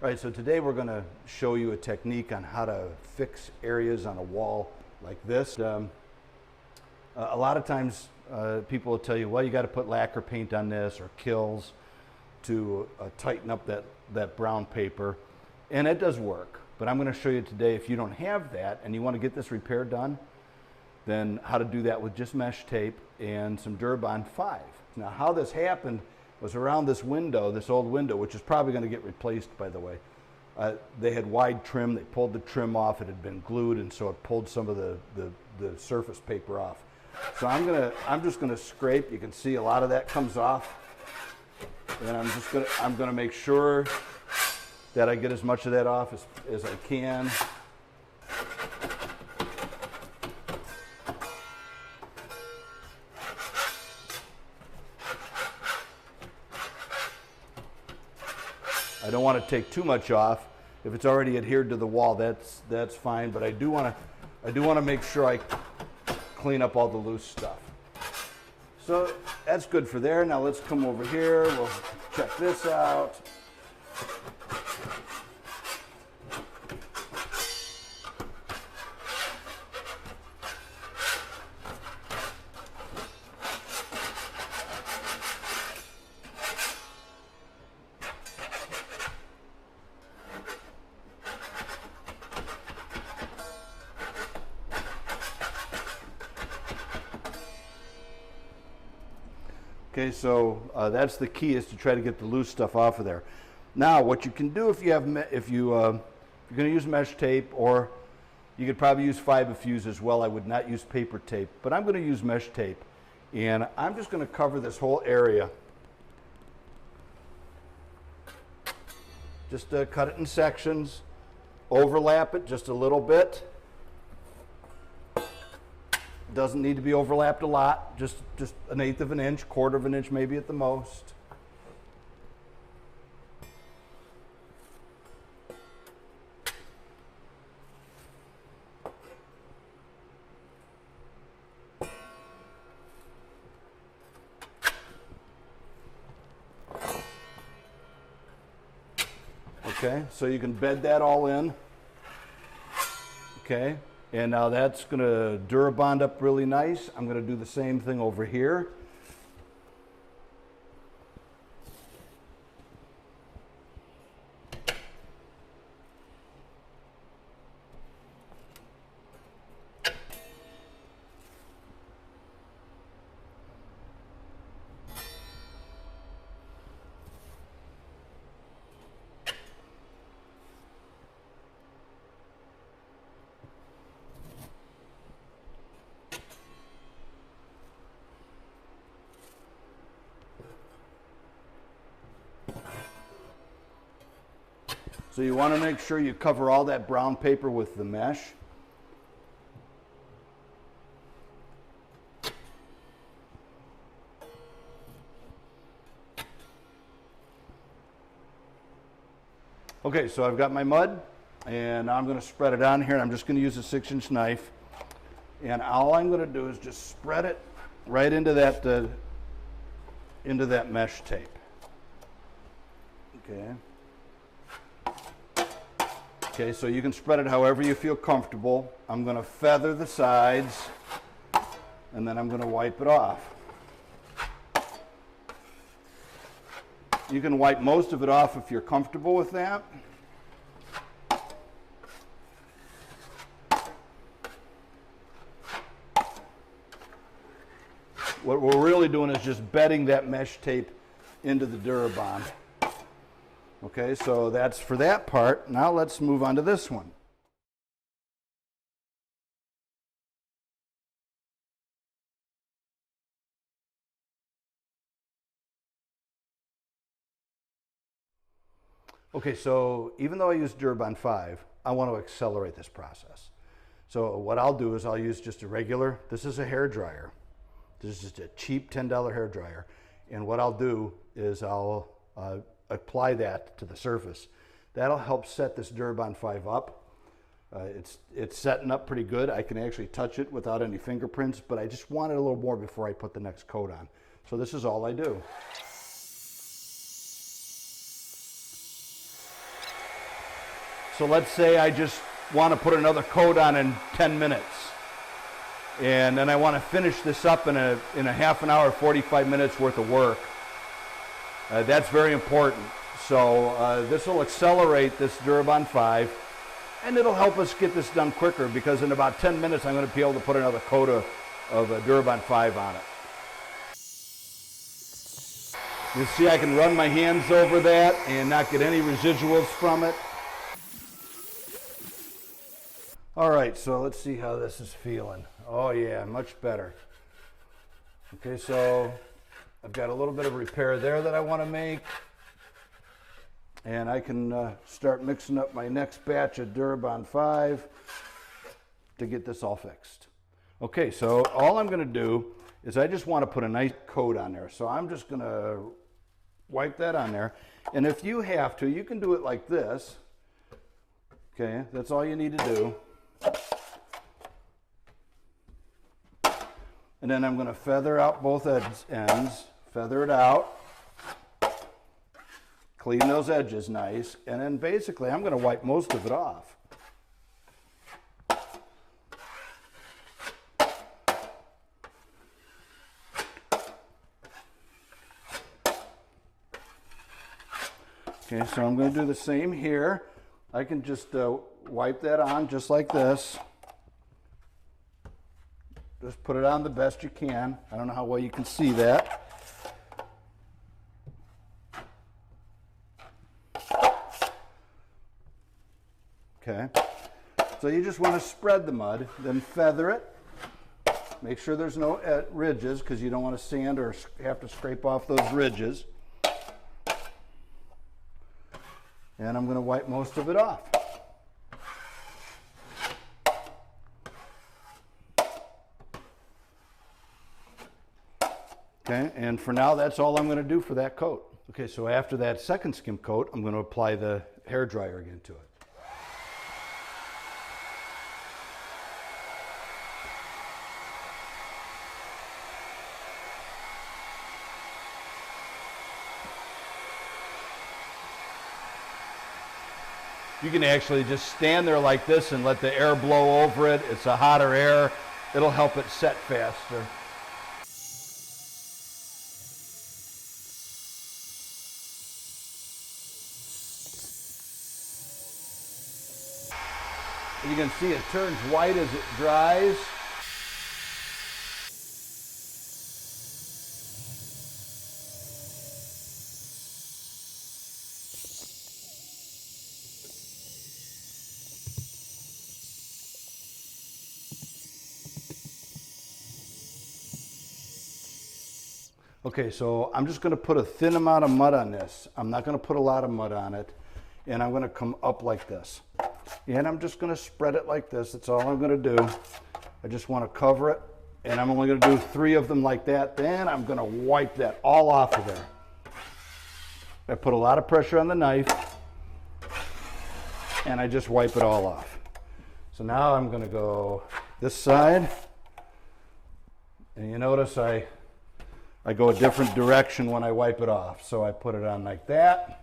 All right, so today we're going to show you a technique on how to fix areas on a wall like this. A lot of times people will tell you, well, you got to put lacquer paint on this or Kills to tighten up that brown paper, and it does work. But I'm going to show you today, if you don't have that and you want to get this repair done, then how to do that with just mesh tape and some Durabond 5. Now, how this happened was around this window, this old window, which is probably going to get replaced, by the way. They had wide trim. They pulled the trim off. It had been glued, and so it pulled some of the surface paper off. So I'm just gonna scrape. You can see a lot of that comes off, and I'm gonna make sure that I get as much of that off as I can. I don't want to take too much off. If it's already adhered to the wall, that's fine. But I do want to make sure I clean up all the loose stuff. So that's good for there. Now let's come over here. We'll check this out. Okay, so that's the key, is to try to get the loose stuff off of there. Now, what you can do if you're going to use mesh tape, or you could probably use Fibofuse as well. I would not use paper tape, but I'm going to use mesh tape, and I'm just going to cover this whole area. Just cut it in sections, overlap it just a little bit. Doesn't need to be overlapped a lot, just 1/8 of an inch, 1/4 of an inch maybe at the most. Okay, so you can bed that all in. Okay. And now that's going to Durabond up really nice. I'm going to do the same thing over here. So you want to make sure you cover all that brown paper with the mesh. Okay, so I've got my mud, and now I'm going to spread it on here, and I'm just going to use a 6-inch knife. And all I'm going to do is just spread it right into that mesh tape. Okay. Okay, so you can spread it however you feel comfortable. I'm going to feather the sides, and then I'm going to wipe it off. You can wipe most of it off if you're comfortable with that. What we're really doing is just bedding that mesh tape into the Durabond. Okay, so that's for that part. Now let's move on to this one. Okay, so even though I use Durabond 5, I want to accelerate this process. So what I'll do is I'll use just a regular, this is a hair dryer. This is just a cheap $10 hair dryer. And what I'll do is I'll apply that to the surface. That'll help set this Durabond 5 up. It's setting up pretty good. I can actually touch it without any fingerprints, but I just want it a little more before I put the next coat on. So this is all I do. So let's say I just want to put another coat on in 10 minutes. And then I want to finish this up in a half an hour, 45 minutes worth of work. That's very important. So this will accelerate this Durabond 5, and it'll help us get this done quicker, because in about 10 minutes I'm going to be able to put another coat of Durabond 5 on it. You see, I can run my hands over that and not get any residuals from it. All right, so let's see how this is feeling. Oh yeah, much better. Okay, so I've got a little bit of repair there that I want to make. And I can start mixing up my next batch of Durabond 5 to get this all fixed. Okay, so all I'm going to do is I just want to put a nice coat on there. So I'm just going to wipe that on there. And if you have to, you can do it like this. Okay, that's all you need to do. And then I'm going to feather out both ends, feather it out, clean those edges nice, and then basically I'm going to wipe most of it off. Okay, so I'm going to do the same here. I can just wipe that on just like this. Just put it on the best you can. I don't know how well you can see that. Okay, so you just want to spread the mud, then feather it. Make sure there's no ridges, because you don't want to sand or have to scrape off those ridges. And I'm going to wipe most of it off. Okay, and for now, that's all I'm going to do for that coat. Okay, so after that second skim coat, I'm going to apply the hair dryer again to it. You can actually just stand there like this and let the air blow over it. It's a hotter air. It'll help it set faster. You can see it turns white as it dries. Okay, so I'm just going to put a thin amount of mud on this. I'm not going to put a lot of mud on it. And I'm going to come up like this. And I'm just going to spread it like this. That's all I'm going to do. I just want to cover it. And I'm only going to do 3 of them like that. Then I'm going to wipe that all off of there. I put a lot of pressure on the knife. And I just wipe it all off. So now I'm going to go this side. And you notice I go a different direction when I wipe it off. So I put it on like that.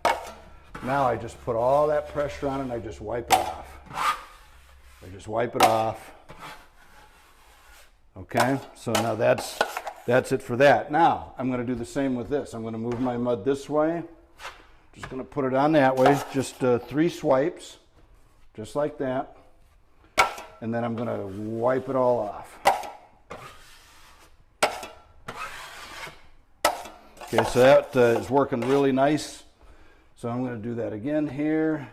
Now I just put all that pressure on and I just wipe it off. I just wipe it off. Okay, so now that's it for that. Now I'm going to do the same with this. I'm going to move my mud this way. Just going to put it on that way. Just 3 swipes, just like that. And then I'm going to wipe it all off. Okay, so that is working really nice. So I'm going to do that again here.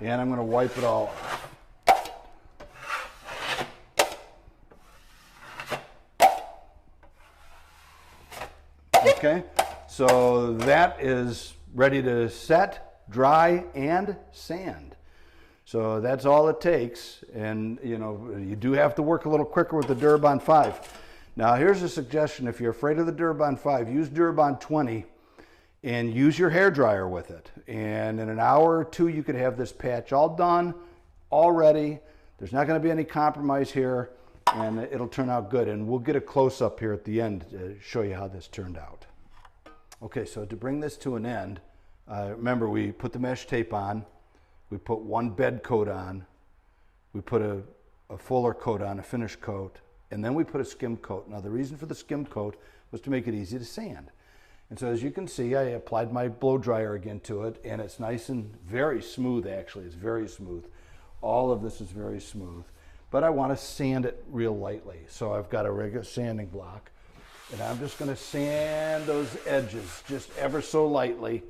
And I'm going to wipe it all off. Okay, so that is ready to set, dry, and sand. So that's all it takes, and you know, you do have to work a little quicker with the Durabond 5. Now here's a suggestion: if you're afraid of the Durabond 5, use Durabond 20 and use your hair dryer with it. And in an hour or 2, you could have this patch all done, all ready. There's not going to be any compromise here. and it'll turn out good. And we'll get a close-up here at the end to show you how this turned out. Okay, so to bring this to an end, remember we put the mesh tape on, we put one bed coat on, we put a fuller coat on, a finish coat, and then we put a skim coat. Now the reason for the skim coat was to make it easy to sand. And so as you can see, I applied my blow dryer again to it, and it's nice and very smooth actually. It's very smooth. All of this is very smooth. But I want to sand it real lightly. So I've got a regular sanding block, and I'm just going to sand those edges just ever so lightly.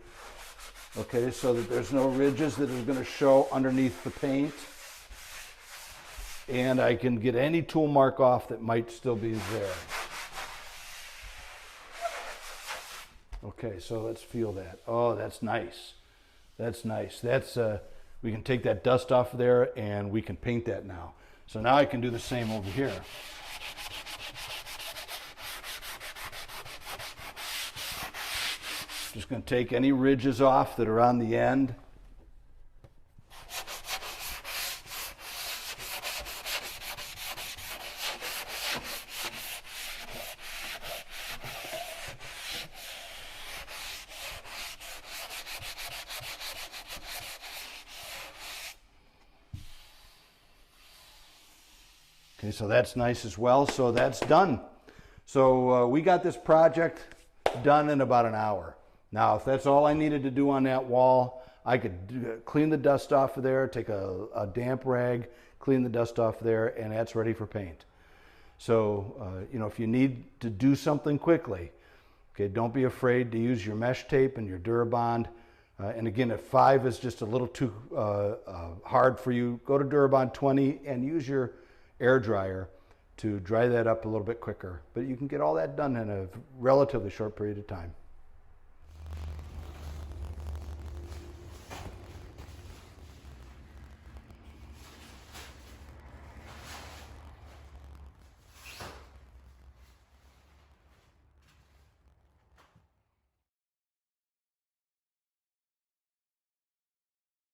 Okay, so that there's no ridges that are going to show underneath the paint. And I can get any tool mark off that might still be there. Okay, so let's feel that. Oh, that's nice. That's nice. That's we can take that dust off there and we can paint that now. So now I can do the same over here. Just going to take any ridges off that are on the end. Okay, so that's nice as well. So that's done. So we got this project done in about an hour. Now, if that's all I needed to do on that wall, I could clean the dust off of there, take a damp rag, clean the dust off there, and that's ready for paint. So, you know, if you need to do something quickly, okay, don't be afraid to use your mesh tape and your Durabond. And again, if 5 is just a little too hard for you, go to Durabond 20 and use your air dryer to dry that up a little bit quicker. But you can get all that done in a relatively short period of time.